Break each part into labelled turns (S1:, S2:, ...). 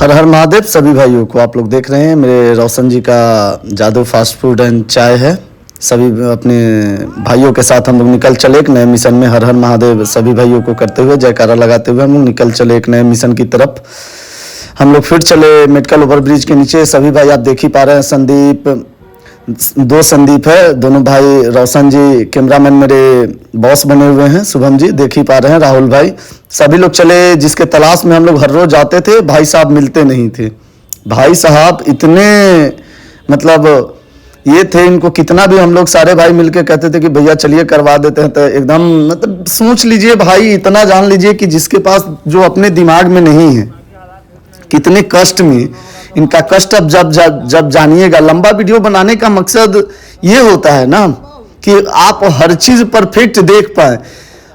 S1: हर हर महादेव सभी भाइयों को। आप लोग देख रहे हैं मेरे रोशन जी का जादू फास्ट फूड एंड चाय है। सभी अपने भाइयों के साथ हम लोग निकल चले एक नए मिशन में। हर हर महादेव सभी भाइयों को करते हुए जयकारा लगाते हुए हम लोग निकल चले एक नए मिशन की तरफ। हम लोग फिर चले मेडिकल ओवरब्रिज के नीचे। सभी भाई आप देख ही पा रहे हैं, दो संदीप है, दोनों भाई। रोशन जी कैमरामैन मेरे बॉस बने हुए हैं, शुभम जी देख ही पा रहे हैं, राहुल भाई। सभी लोग चले जिसके तलाश में हम लोग हर रोज आते थे। भाई साहब मिलते नहीं थे। भाई साहब इतने मतलब ये थे, इनको कितना भी हम लोग सारे भाई मिलके कहते थे कि भैया चलिए करवा देते हैं, तो एकदम मतलब सोच लीजिए भाई, इतना जान लीजिए कि जिसके पास जो अपने दिमाग में नहीं है, कितने कष्ट में इनका कष्ट अब जब जानिएगा। लंबा वीडियो बनाने का मकसद ये होता है ना कि आप हर चीज परफेक्ट देख पाए।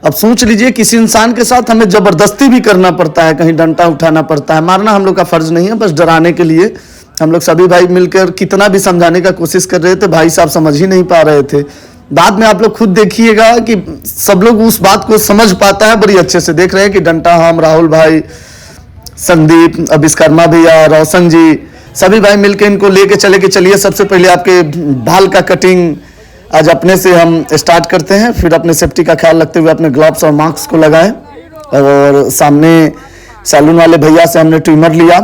S1: अब सोच लीजिए किसी इंसान के साथ हमें जबरदस्ती भी करना पड़ता है, कहीं डंडा उठाना पड़ता है। मारना हम लोग का फर्ज नहीं है, बस डराने के लिए हम लोग सभी भाई मिलकर कितना भी समझाने का कोशिश कर रहे थे, भाई साहब समझ ही नहीं पा रहे थे। बाद में आप लोग खुद देखिएगा कि सब लोग उस बात को समझ पाता है बड़ी अच्छे से। देख रहे हैं कि डंटा हम, राहुल भाई, संदीप, विश्वकर्मा भैया, रोशन जी, सभी भाई मिलकर इनको लेके चले कि चलिए सबसे पहले आपके बाल का कटिंग आज अपने से हम स्टार्ट करते हैं। फिर अपने सेफ्टी का ख्याल रखते हुए अपने ग्लव्स और मास्क को लगाएं। और सामने सैलून वाले भैया से हमने ट्रिमर लिया।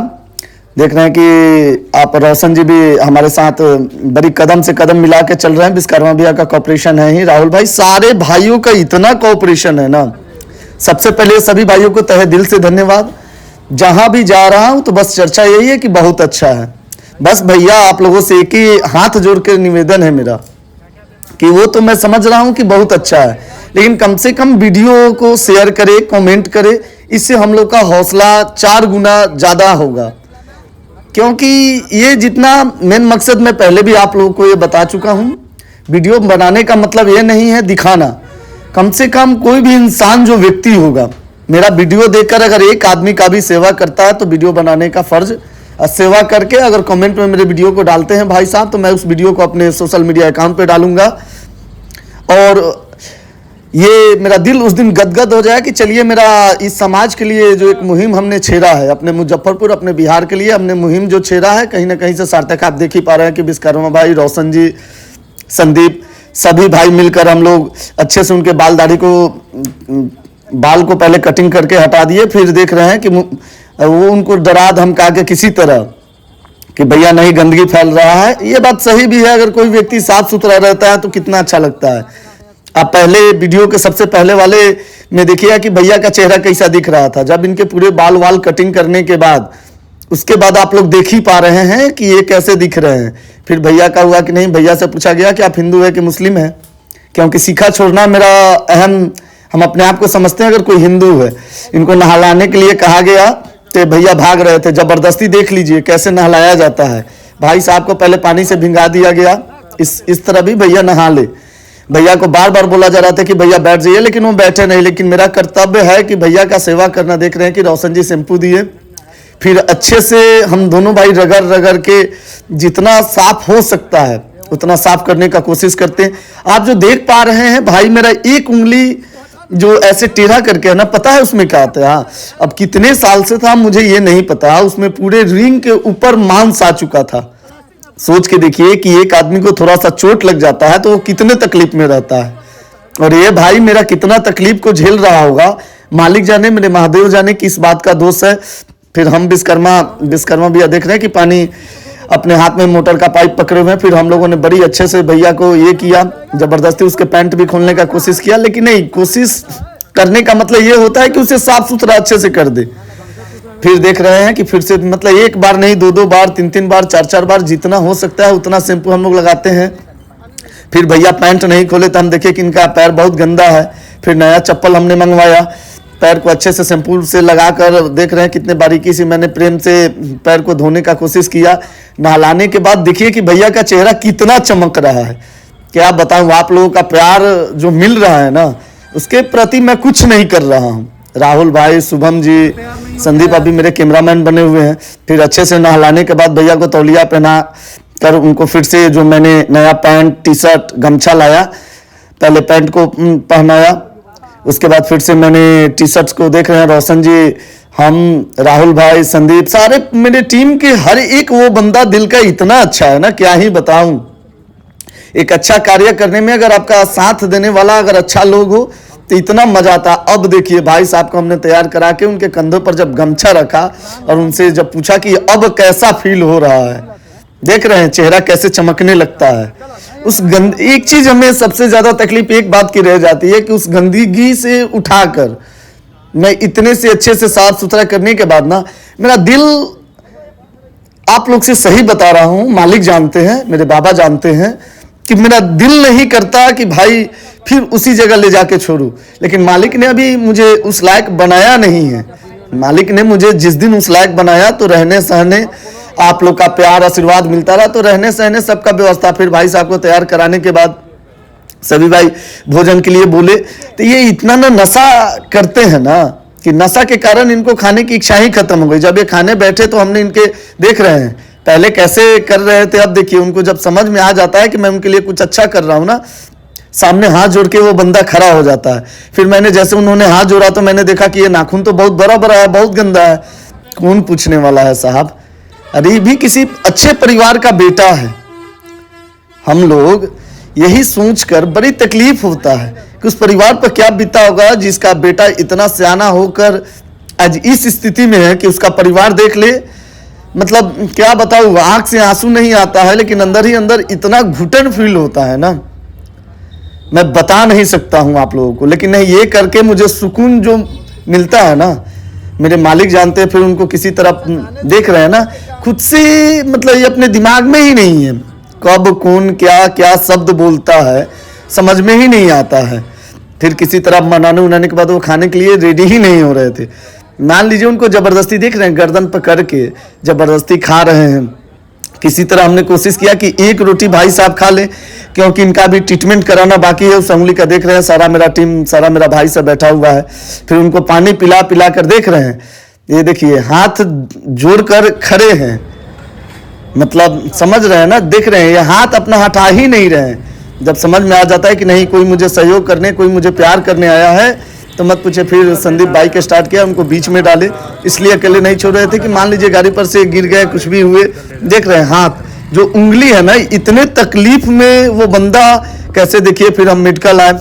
S1: देख रहे हैं कि आप रोशन जी भी हमारे साथ बड़ी कदम से कदम मिला के चल रहे हैं। विश्वकर्मा भैया का कॉपरेशन है ही, राहुल भाई, सारे भाइयों का इतना कॉपरेशन है ना। सबसे पहले सभी भाइयों को तहे दिल से धन्यवाद। जहां भी जा रहा हूं तो बस चर्चा यही है कि बहुत अच्छा है। बस भैया आप लोगों से एक ही हाथ जोड़ के निवेदन है मेरा कि वो तो मैं समझ रहा हूं कि बहुत अच्छा है, लेकिन कम से कम वीडियो को शेयर करे, कमेंट करे। इससे हम लोग का हौसला 4 गुना ज्यादा होगा। क्योंकि ये जितना मेन मकसद मैं पहले भी आप लोगों को ये बता चुका हूं, वीडियो बनाने का मतलब ये नहीं है दिखाना। कम से कम कोई भी इंसान जो व्यक्ति होगा, मेरा वीडियो देखकर अगर एक आदमी का भी सेवा करता है तो वीडियो बनाने का फर्ज। सेवा करके अगर कमेंट में मेरे वीडियो को डालते हैं भाई साहब, तो मैं उस वीडियो को अपने सोशल मीडिया अकाउंट पे डालूंगा। और ये मेरा दिल उस दिन गदगद हो जाए कि चलिए मेरा इस समाज के लिए जो एक मुहिम हमने छेड़ा है, अपने मुजफ्फरपुर, अपने बिहार के लिए हमने मुहिम जो छेड़ा है, कहीं ना कहीं से सार्थक। आप देख ही पा रहे हैं कि विश्वकर्मा भाई, रोशन जी, संदीप, सभी भाई मिलकर हम लोग अच्छे से उनके बाल को पहले कटिंग करके हटा दिए। फिर देख रहे हैं कि वो उनको डरा धमका के किसी तरह कि भैया नहीं गंदगी फैल रहा है। ये बात सही भी है, अगर कोई व्यक्ति साफ सुथरा रहता है तो कितना अच्छा लगता है। आप पहले वीडियो के सबसे पहले वाले में देखिए कि भैया का चेहरा कैसा दिख रहा था जब इनके पूरे बाल वाल कटिंग करने के बाद। उसके बाद आप लोग देख ही पा रहे हैं कि ये कैसे दिख रहे हैं। फिर भैया का हुआ कि नहीं, भैया से पूछा गया कि आप हिंदू है कि मुस्लिम है, क्योंकि सीखा छोड़ना मेरा अहम, हम अपने आप को समझते हैं अगर कोई हिंदू है। इनको नहलाने के लिए कहा गया तो भैया भाग रहे थे जबरदस्ती। देख लीजिए कैसे नहलाया जाता है। भाई साहब को पहले पानी से भिंगा दिया गया, इस तरह भी भैया नहा ले। भैया को बार बार बोला जा रहा था कि भैया बैठ जाइए, लेकिन वो बैठे नहीं। लेकिन मेरा कर्तव्य है कि भैया का सेवा करना। देख रहे हैं कि रोशन जी शैम्पू दिए, फिर अच्छे से हम दोनों भाई रगड़ रगड़ के जितना साफ हो सकता है उतना साफ करने का कोशिश करते हैं। आप जो देख पा रहे हैं भाई, मेरा एक उंगली जो ऐसे टेढ़ा करके है ना, पता है उसमें क्या आता है? अब कितने साल से था मुझे ये नहीं पता, उसमें पूरे रिंग के ऊपर मांस आ चुका था। सोच के देखिए कि एक आदमी को थोड़ा सा चोट लग जाता है तो वो कितने तकलीफ में रहता है। और ये भाई मेरा कितना तकलीफ को झेल रहा होगा, मालिक जाने, मेरे महादेव जाने किस बात का दोष है। फिर हम विश्वकर्मा भैया देख रहे हैं कि पानी अपने हाथ में मोटर का पाइप पकड़े हुए हैं। फिर हम लोगों ने बड़ी अच्छे से भैया को ये किया, जबरदस्ती उसके पैंट भी खोलने का कोशिश किया, लेकिन नहीं, कोशिश करने का मतलब ये होता है कि उसे साफ सुथरा अच्छे से कर दे। फिर देख रहे हैं कि फिर से मतलब एक बार नहीं, 2-2 बार, 3-3 बार, 4-4 बार, जितना हो सकता है उतना शैम्पू हम लोग लगाते हैं। फिर भैया पैंट नहीं खोले तो हम देखे कि इनका पैर बहुत गंदा है। फिर नया चप्पल हमने मंगवाया, पैर को अच्छे से शैम्पू से लगाकर देख रहे हैं कितने बारीकी से मैंने प्रेम से पैर को धोने का कोशिश किया। नहलाने के बाद देखिए कि भैया का चेहरा कितना चमक रहा है। क्या बताऊं, आप लोगों का प्यार जो मिल रहा है ना, उसके प्रति मैं कुछ नहीं कर रहा हूं। राहुल भाई, शुभम जी, संदीप अभी मेरे कैमरामैन बने हुए हैं। फिर अच्छे से नहलाने के बाद भैया को तौलिया पहना कर उनको फिर से जो मैंने नया पैंट, टी शर्ट, गमछा लाया, पहले पैंट को पहनाया, उसके बाद फिर से मैंने टी शर्ट्स को देख रहे हैं, रोशन जी, हम, राहुल भाई, संदीप, सारे मेरे टीम के हर एक वो बंदा दिल का इतना अच्छा है ना, क्या ही बताऊं। एक अच्छा कार्य करने में अगर आपका साथ देने वाला अगर अच्छा लोग हो तो इतना मजा आता। अब देखिए भाई साहब को हमने तैयार करा के उनके कंधों पर जब गमछा रखा और उनसे जब पूछा कि अब कैसा फील हो रहा है, देख रहे हैं चेहरा कैसे चमकने लगता है। उस एक चीज हमें सबसे ज्यादा तकलीफ एक बात की रह जाती है कि उस गंदगी से उठाकर मैं इतने से अच्छे से साफ सुथरा करने के बाद ना, मेरा दिल, आप लोग से सही बता रहा हूं, मालिक जानते हैं, मेरे बाबा जानते हैं कि मेरा दिल नहीं करता कि भाई फिर उसी जगह ले जाके छोड़ूं। लेकिन मालिक ने अभी मुझे उस लायक बनाया नहीं है। मालिक ने मुझे जिस दिन उस लायक बनाया तो रहने सहने, आप लोग का प्यार आशीर्वाद मिलता रहा, तो रहने सहने सबका व्यवस्था। फिर भाई साहब को तैयार कराने के बाद सभी भाई भोजन के लिए बोले, तो ये इतना ना नशा करते हैं ना कि नशा के कारण इनको खाने की इच्छा ही खत्म हो गई। जब ये खाने बैठे तो हमने इनके देख रहे हैं पहले कैसे कर रहे थे, अब देखिए उनको जब समझ में आ जाता है कि मैं उनके लिए कुछ अच्छा कर रहा हूं ना, सामने हाथ जोड़ के वो बंदा खड़ा हो जाता है। फिर मैंने जैसे उन्होंने हाथ जोड़ा तो मैंने देखा कि ये नाखून तो बहुत बड़ा बड़ा है, बहुत गंदा है। कौन पूछने वाला है साहब, अरे भी किसी अच्छे परिवार का बेटा है। हम लोग यही सोचकर बड़ी तकलीफ होता है कि उस परिवार पर क्या बीता होगा जिसका बेटा इतना सियाना होकर आज इस स्थिति में है कि उसका परिवार देख ले, मतलब क्या बताऊँ, आंख से आंसू नहीं आता है लेकिन अंदर ही अंदर इतना घुटन फील होता है ना, मैं बता नहीं सकता हूं आप लोगों को। लेकिन नहीं, ये करके मुझे सुकून जो मिलता है ना, मेरे मालिक जानते हैं। फिर उनको किसी तरह देख रहे हैं ना, खुद से मतलब ये अपने दिमाग में ही नहीं है, कब कौन क्या क्या शब्द बोलता है समझ में ही नहीं आता है। फिर किसी तरह मनाने उनाने के बाद वो खाने के लिए रेडी ही नहीं हो रहे थे। मान लीजिए उनको जबरदस्ती देख रहे हैं, गर्दन पकड़ के जबरदस्ती खा रहे हैं। किसी तरह हमने कोशिश किया कि एक रोटी भाई साहब खा लें, क्योंकि इनका भी ट्रीटमेंट कराना बाकी है। उस उंगली का देख रहे हैं, सारा मेरा टीम, सारा मेरा भाई सब बैठा हुआ है। फिर उनको पानी पिला पिला कर देख रहे हैं, ये देखिए हाथ जोड़कर खड़े हैं, मतलब समझ रहे हैं ना, देख रहे हैं ये हाथ अपना हटा ही नहीं रहे हैं। जब समझ में आ जाता है कि नहीं कोई मुझे सहयोग करने, कोई मुझे प्यार करने आया है तो मत पूछे। फिर संदीप भाई के स्टार्ट किया, उनको बीच में डाले, इसलिए अकेले नहीं छोड़ रहे थे कि मान लीजिए गाड़ी पर से गिर गए, कुछ भी हुए। देख रहे हैं हाथ जो उंगली है ना, इतने तकलीफ में वो बंदा कैसे, देखिए फिर हम मेडिकल आए।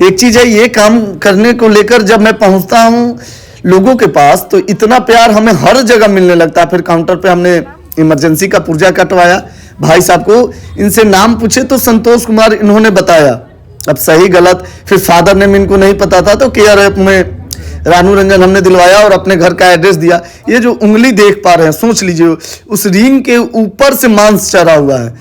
S1: एक चीज है, ये काम करने को लेकर जब मैं पहुंचता हूँ लोगों के पास तो इतना प्यार हमें हर जगह मिलने लगता है। फिर काउंटर पे हमने इमरजेंसी का पुर्जा कटवाया भाई साहब को, इनसे नाम पूछे तो संतोष कुमार इन्होंने बताया, अब सही गलत फिर फादर नेम इनको नहीं पता था तो KRF में रानू रंजन हमने दिलवाया और अपने घर का एड्रेस दिया। ये जो उंगली देख पा रहे हैं, सोच लीजिए उस रिंग के ऊपर से मांस चढ़ा हुआ है।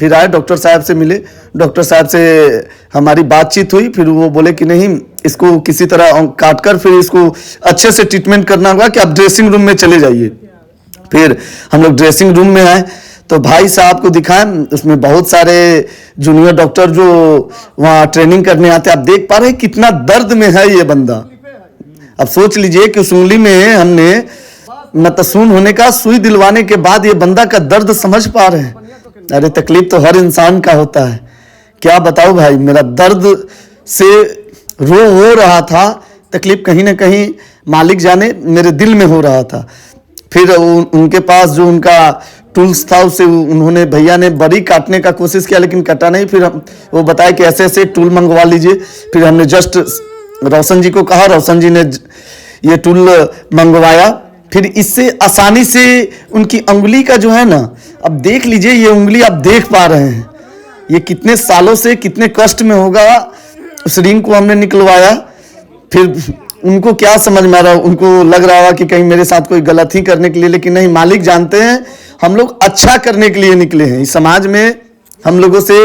S1: फिर आए डॉक्टर साहब से मिले, डॉक्टर साहब से हमारी बातचीत हुई। फिर वो बोले कि नहीं, इसको किसी तरह काट कर फिर इसको अच्छे से ट्रीटमेंट करना होगा कि आप ड्रेसिंग रूम में चले जाइए। फिर हम लोग ड्रेसिंग रूम में आए तो भाई साहब को दिखाएं, उसमें बहुत सारे जूनियर डॉक्टर जो वहाँ ट्रेनिंग करने आते हैं। आप देख पा रहे हैं कितना दर्द में है ये बंदा। अब सोच लीजिए कि उस उंगली में हमने मतसून होने का सुई दिलवाने के बाद ये बंदा का दर्द समझ पा रहे हैं। अरे तकलीफ तो हर इंसान का होता है, क्या बताओ भाई, मेरा दर्द से रो हो रहा था। तकलीफ कहीं ना कहीं मालिक जाने मेरे दिल में हो रहा था। फिर उनके पास जो उनका टूल्स था उसे उन्होंने, भैया ने बड़ी काटने का कोशिश किया लेकिन कटा नहीं। फिर वो बताया कि ऐसे ऐसे टूल मंगवा लीजिए। फिर हमने जस्ट रोशन जी को कहा, रोशन जी ने ये टूल मंगवाया। फिर इससे आसानी से उनकी उंगली का जो है ना, अब देख लीजिए ये उंगली आप देख पा रहे हैं, ये कितने सालों से कितने कष्ट में होगा। उस रिंग को हमने निकलवाया। फिर उनको क्या समझ में आ रहा, उनको लग रहा होगा कि कहीं मेरे साथ कोई गलत ही करने के लिए, लेकिन नहीं, मालिक जानते हैं हम लोग अच्छा करने के लिए निकले हैं। इस समाज में हम लोगों से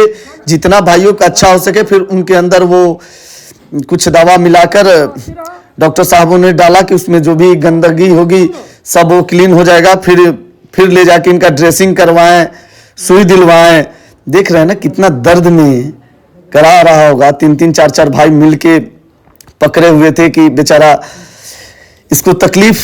S1: जितना भाइयों का अच्छा हो सके। फिर उनके अंदर वो कुछ दवा मिलाकर डॉक्टर साहबों ने डाला कि उसमें जो भी गंदगी होगी सब वो क्लीन हो जाएगा। फिर ले जाके इनका ड्रेसिंग करवाएं, सुई दिलवाएं। देख रहे हैं ना कितना दर्द में करा रहा होगा। 3-3 4-4 भाई मिलके पकड़े हुए थे कि बेचारा, इसको तकलीफ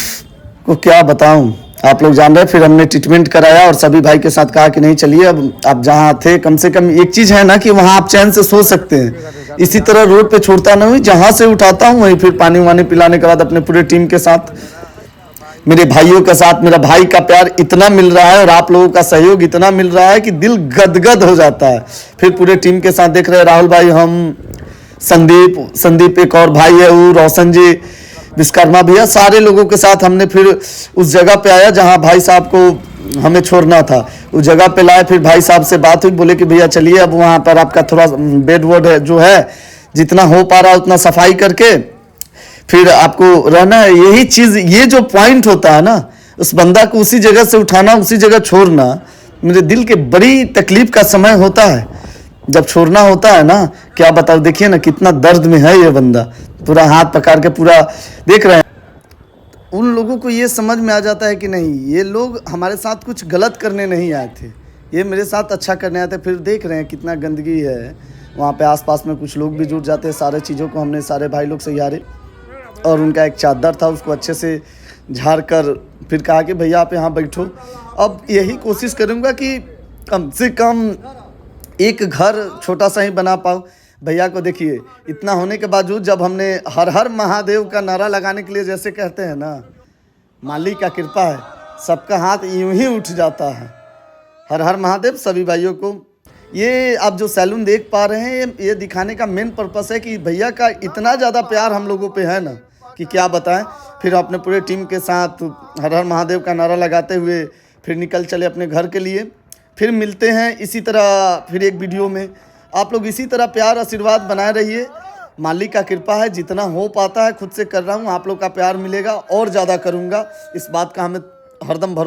S1: को क्या बताऊं। आप लोग जान रहे हैं। फिर हमने ट्रीटमेंट कराया और सभी भाई के साथ कहा कि नहीं चलिए, अब आप जहाँ थे कम से कम एक चीज़ है ना कि वहाँ आप चैन से सो सकते हैं। इसी तरह रोड पे छोड़ता नहीं हूँ, जहाँ से उठाता हूँ वहीं फिर पानी वानी पिलाने के बाद अपने पूरे टीम के साथ, मेरे भाइयों के साथ, मेरा भाई का प्यार इतना मिल रहा है और आप लोगों का सहयोग इतना मिल रहा है कि दिल गदगद हो जाता है। फिर पूरे टीम के साथ देख रहे हैं, राहुल भाई, हम, संदीप एक और भाई है, वो रोशन जी, विश्वकर्मा भैया, सारे लोगों के साथ हमने फिर उस जगह पे आया जहां भाई साहब को हमें छोड़ना था। उस जगह पे लाए, फिर भाई साहब से बात हुई, बोले कि भैया चलिए अब वहां पर आपका थोड़ा बेड वोड है जो है, जितना हो पा रहा है उतना सफाई करके फिर आपको रहना है। यही चीज़, ये जो पॉइंट होता है ना, उस बंदा को उसी जगह से उठाना, उसी जगह छोड़ना, मेरे दिल के बड़ी तकलीफ का समय होता है जब छोड़ना होता है ना। क्या बताओ, देखिए ना कितना दर्द में है ये बंदा, पूरा हाथ पकड़ के पूरा देख रहे हैं। उन लोगों को ये समझ में आ जाता है कि नहीं, ये लोग हमारे साथ कुछ गलत करने नहीं आए थे, ये मेरे साथ अच्छा करने आए थे। फिर देख रहे हैं कितना गंदगी है वहाँ पे, आसपास में कुछ लोग भी जुट जाते हैं। सारे चीज़ों को हमने सारे भाई लोग सहारे, और उनका एक चादर था उसको अच्छे से झाड़ कर फिर कहा कि भैया आप यहाँ बैठो। अब यही कोशिश करूँगा कि कम से कम एक घर छोटा सा ही बना पाऊँ। भैया को देखिए, इतना होने के बावजूद जब हमने हर हर महादेव का नारा लगाने के लिए, जैसे कहते हैं ना, मालिक का कृपा है, सबका हाथ यूं ही उठ जाता है। हर हर महादेव सभी भाइयों को। ये आप जो सैलून देख पा रहे हैं, ये दिखाने का मेन पर्पस है कि भैया का इतना ज़्यादा प्यार हम लोगों पे है ना कि क्या बताएं। फिर अपने पूरे टीम के साथ हर हर महादेव का नारा लगाते हुए फिर निकल चले अपने घर के लिए। फिर मिलते हैं इसी तरह फिर एक वीडियो में। आप लोग इसी तरह प्यार आशीर्वाद बनाए रहिए। मालिक का कृपा है, जितना हो पाता है खुद से कर रहा हूँ। आप लोग का प्यार मिलेगा और ज़्यादा करूँगा, इस बात का हमें हरदम भरोसा।